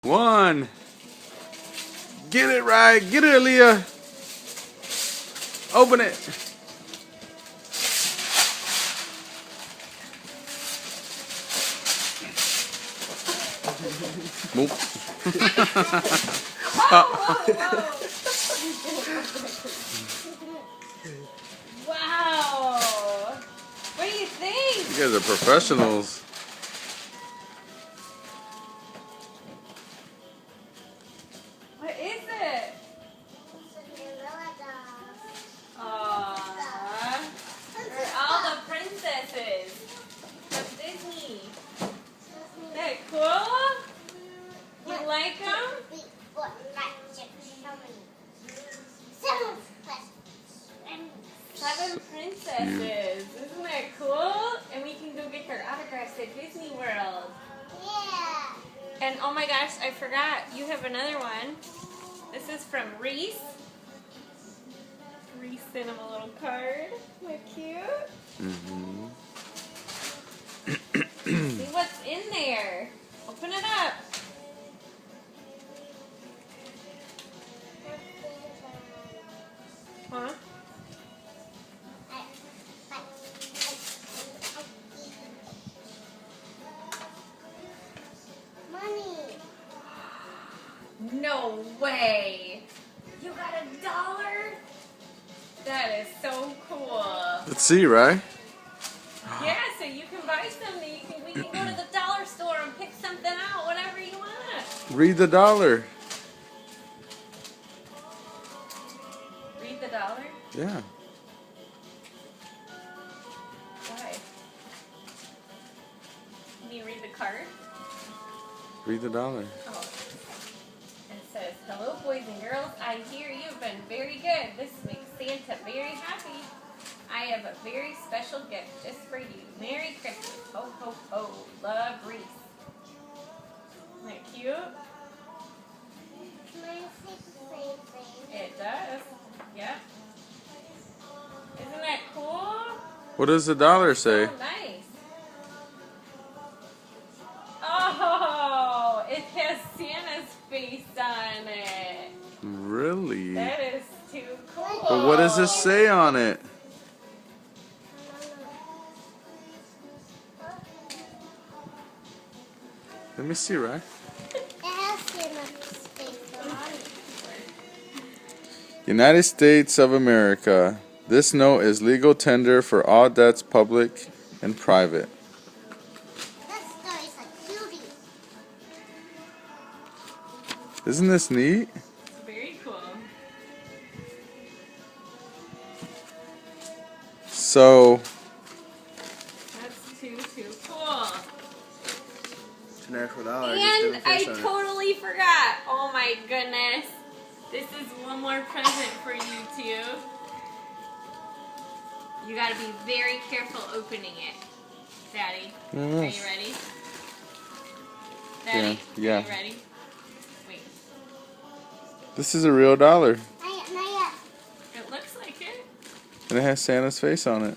1. Get it right. Get it, Aaliyah. Open it. Nope. Wow. What do you think? You guys are professionals. What is it? Aww. They're all the princesses of Disney. Isn't that cool? You like them? 7 princesses. Isn't that cool? And we can go get their autographs at Disney World. Yeah. And oh my gosh, I forgot. You have another one. This is from Reese. Reese sent him a little card. Isn't that cute? See what's in there. Open it up. Huh? Money. No way. You got $1? That is so cool. Let's see, right? Yeah, so you can buy something. We can go to the dollar store and pick something out, whatever you want. Read the dollar. Read the dollar? Yeah. Why? Can you read the card? Read the dollar. Oh. It says, "Hello, boys and girls. I hear you've been very good. This makes Santa very happy. I have a very special gift just for you. Merry Christmas. Ho, ho, ho. Love, Reese." Isn't that cute? It does. Yep. Isn't that cool? What does the dollar say? Oh, nice. Oh, it has Santa's face on it. Really? That is too cool. But what does this say on it? Let me see, right? United States of America. This note is legal tender for all debts, public and private. Isn't this neat? It's very cool. So, That's too cool. It's an actual dollar. And I totally forgot. Oh my goodness. This is one more present for you two. You gotta be very careful opening it. Daddy, are you ready? Daddy, Yeah. are you ready? Wait. This is a real dollar. It looks like it. And it has Santa's face on it.